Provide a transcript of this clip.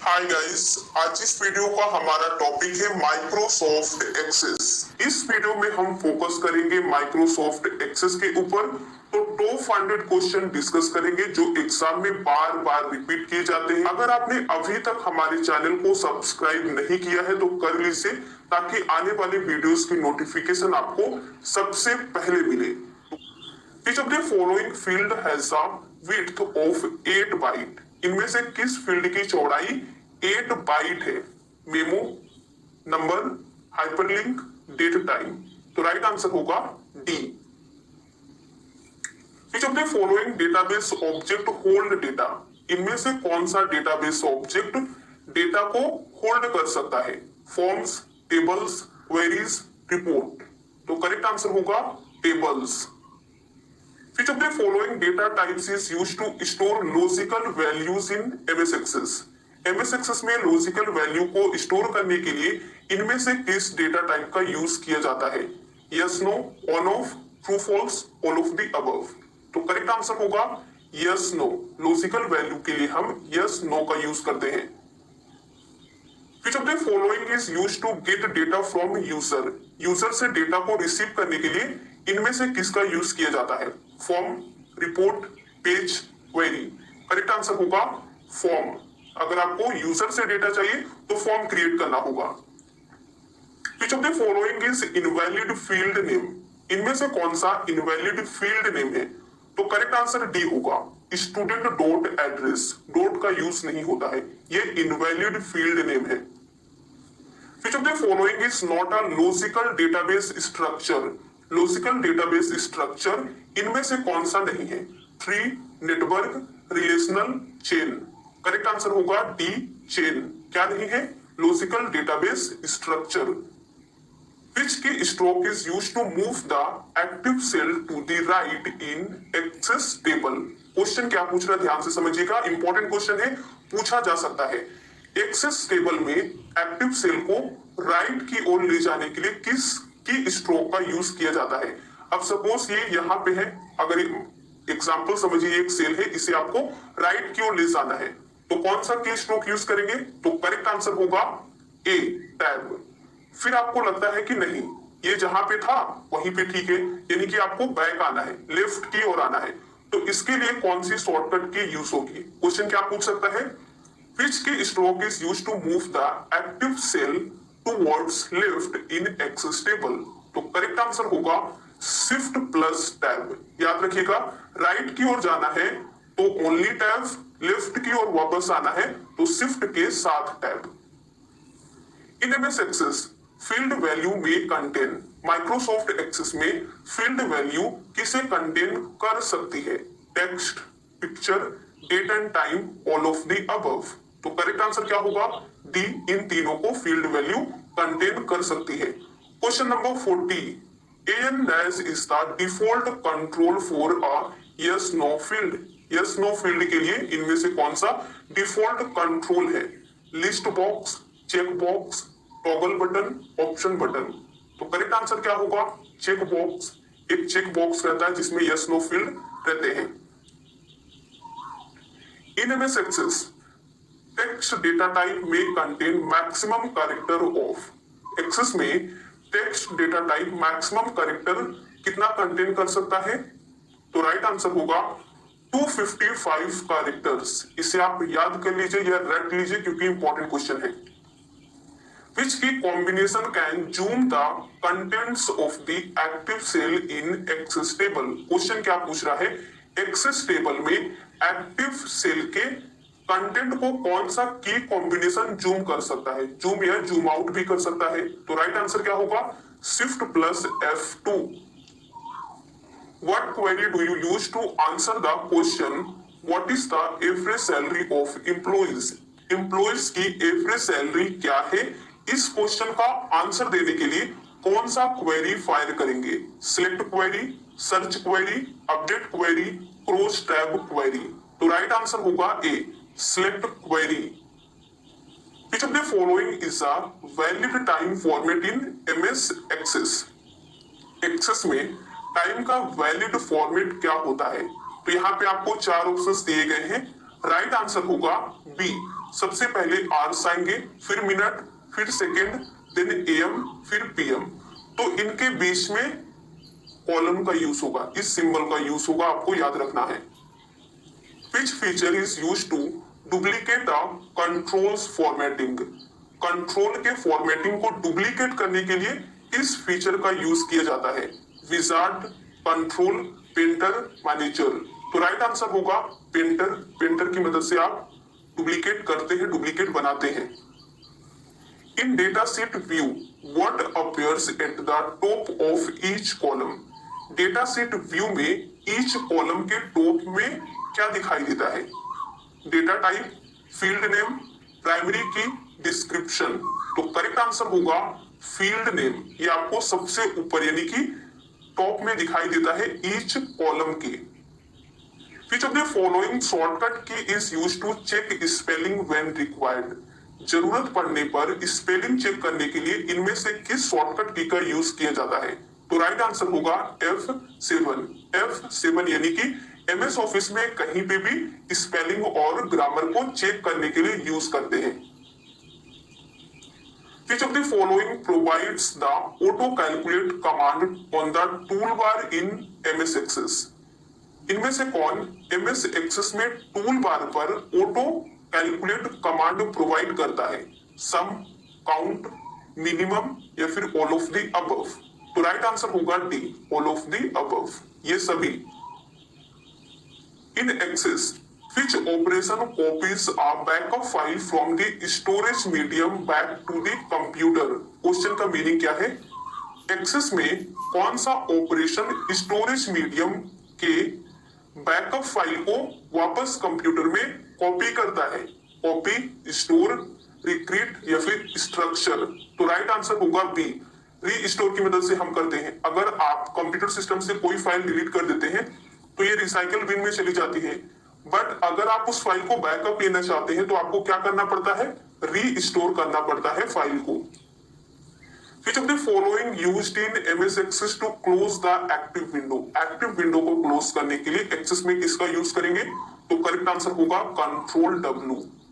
Hi guys, आज इस video का हमारा टॉपिक है माइक्रोसॉफ्ट एक्सेस। इस वीडियो में हम फोकस करेंगे माइक्रोसॉफ्ट एक्सेस के ऊपर। तो टॉप 100 क्वेश्चन डिस्कस करेंगे जो एग्जाम में बार बार रिपीट किए जाते हैं। अगर आपने अभी तक हमारे चैनल को सब्सक्राइब नहीं किया है तो कर लीजिए, ताकि आने वाले वीडियोस की नोटिफिकेशन आपको सबसे पहले मिले। Each of the following field has a width of 8 byte. इनमें से किस फील्ड की चौड़ाई 8 बाइट है? Memo, number, hyperlink, date time. तो राइट आंसर होगा D. Each of the following database object hold data. इनमें से कौन सा डेटाबेस ऑब्जेक्ट डेटा को होल्ड कर सकता है? Forms, tables, queries, report. तो करेक्ट आंसर होगा tables. Which of the following data types is used to store logical values in MS Access? MS Access में logical value को स्टोर करने के लिए इनमें से किस डेटा टाइप का यूज किया जाता है? Yes, no, on off, true false, all of the above। तो करेक्ट आंसर होगा yes, no। logical value के लिए हम yes, no का यूज करते हैं। Which of the following is used to get data from user? User से data को रिसीव करने के लिए इनमें से किसका यूज किया जाता है? Form, report, page, query. Correct answer होगा फॉर्म। अगर आपको यूजर से डेटा चाहिए तो फॉर्म क्रिएट करना होगा। Which of the following is invalid field name? इनमें से कौन सा इनवैलिड फील्ड नेम है? तो करेक्ट आंसर डी होगा। स्टूडेंट डॉट एड्रेस, डॉट का यूज नहीं होता है, ये इनवैलिड फील्ड नेम है। Which of the following is not a logical database structure? Logical database structure इनमें से कौन सा नहीं है? Tree, network, relational, chain. Correct answer होगा डी, चेन। क्या नहीं है? Logical database structure. Which key stroke is used to move the active cell to the right in access table? Question क्या पूछ रहा है ध्यान से समझिएगा, इंपॉर्टेंट क्वेश्चन है, पूछा जा सकता है। एक्सेस टेबल में एक्टिव सेल को राइट की ओर ले जाने के लिए किस की स्ट्रोक का यूज किया जाता है? अब सपोज ये यहाँ पे है, अगर एग्जांपल समझिए एक सेल है, इसे आपको राइट की ओर ले जाना है, तो कौन सा की स्ट्रोक यूज करेंगे? तो करेक्ट आंसर होगा ए, टैब। फिर आपको लगता है कि नहीं, ये जहां पे था वहीं पे ठीक है, यानी कि आपको बैक आना है, लेफ्ट की ओर आना है, तो इसके लिए कौन सी शॉर्टकट की यूज होगी? क्वेश्चन क्या पूछ सकता है? Which key stroke is used to move the active cell towards left in access table? तो करेक्ट आंसर होगा शिफ्ट प्लस टैब। याद रखिएगा, राइट की ओर जाना है तो ओनली टैब, लेफ्ट की ओर वापस आना है तो शिफ्ट के साथ tab. In MS Access field value में कंटेन, माइक्रोसॉफ्ट एक्सेस में फील्ड वैल्यू किसे कंटेन कर सकती है? Text, picture, date and time, all of the above. तो करेक्ट आंसर क्या होगा? डी, इन तीनों को फील्ड वैल्यू कंटेन कर सकती है। Question number 40, AN dash is the default control for a yes no field. Yes no field के लिए इनमें से कौन सा डिफॉल्ट कंट्रोल है? List box, check box, toggle button, option button. तो करेक्ट आंसर क्या होगा? Check box. एक चेक बॉक्स रहता है जिसमें यस नो फील्ड रहते हैं। In MS Access text data type में contain maximum character of. Access में text data type maximum character कितना कंटेन कर सकता है? तो राइट आंसर होगा 255 कैरेक्टर्स। इसे आप याद कर लीजिए या रट लीजिए क्योंकि इंपॉर्टेंट क्वेश्चन है। Which key combination can zoom the contents of the active cell in access table? Question क्या पूछ रहा है? एक्सेस टेबल में एक्टिव सेल के कंटेंट को कौन सा की कॉम्बिनेशन जूम कर सकता है? जूम या जूम आउट भी कर सकता है। तो राइट आंसर क्या होगा? Shift plus F2। What query do you use to answer the question what is the average salary of employees? Employees की एवरेज सैलरी क्या है? इस क्वेश्चन का आंसर देने के लिए कौन सा क्वेरी फायर करेंगे? Select query, search query, update query, cross tab query. तो राइट आंसर होगा A, select query. Which of the following is a valid time format in MS Access? Access में टाइम का वैलिड फॉर्मेट क्या होता है? तो यहाँ पे आपको चार ऑप्शंस दिए गए हैं। राइट आंसर होगा बी, सबसे पहले आवर्स आएंगे, फिर मिनट, फिर सेकेंड, देन एएम, फिर पीएम। तो इनके बीच में कॉलम का यूज होगा, इस सिंबल का यूज होगा, आपको याद रखना है। Which feature is used to duplicate a controls formatting? Control के फॉर्मेटिंग को डुप्लीकेट करने के लिए इस फीचर का यूज किया जाता है। Wizard, control, painter, manager. तो राइट आंसर होगा पेंटर। पेंटर की मदद से आप डुप्लीकेट करते हैं, डुप्लीकेट बनाते हैं। In data sheet view what appears at the top of each column? Data sheet view में ईच कॉलम के टॉप में क्या दिखाई देता है? Data type, field name, primary key, description. तो करेक्ट आंसर होगा फील्ड नेम। ये आपको सबसे ऊपर यानी कि टॉप में दिखाई देता है ईच कॉलम के। Which of the following shortcut key is used to check spelling when required? जरूरत पड़ने पर स्पेलिंग चेक करने के लिए इनमें से किस शॉर्टकट की का यूज किया जाता है? तो राइट आंसर होगा F7। F7 यानी कि एमएस ऑफिस में कहीं पे भी स्पेलिंग और ग्रामर को चेक करने के लिए यूज करते हैं। Which of the following provides the auto calculate command on the toolbar in MS Access? इनमें से कौन MS Access में टूल बार पर ऑटो कैलकुलेट कमांड प्रोवाइड करता है? सम, काउंट, मिनिमम या फिर ऑल ऑफ द अबव? तो राइट आंसर होगा D, all of the above. ये सभी। In Access, which operation copies a backup file from the storage medium back to the computer? Question का meaning क्या है? Access में कौन सा ऑपरेशन स्टोरेज मीडियम के बैकअप फाइल को वापस कंप्यूटर में कॉपी करता है? कॉपी, स्टोर, रिक्रीट या फिर स्ट्रक्चर? तो राइट आंसर होगा बी, रीस्टोर की मदद से हम करते हैं। अगर आप कंप्यूटर सिस्टम से कोई फाइल डिलीट कर देते हैं तो ये रिसाइकल बिन में चली जाती है, बट अगर आप उस फाइल को बैकअप लेना चाहते हैं तो आपको क्या करना पड़ता है? रीस्टोर करना पड़ता है फाइल को। Which of the following used in MS Access to close the active window? Active window को क्लोज करने के लिए एक्सेस में किसका यूज करेंगे? तो करेक्ट आंसर होगा कंट्रोल W।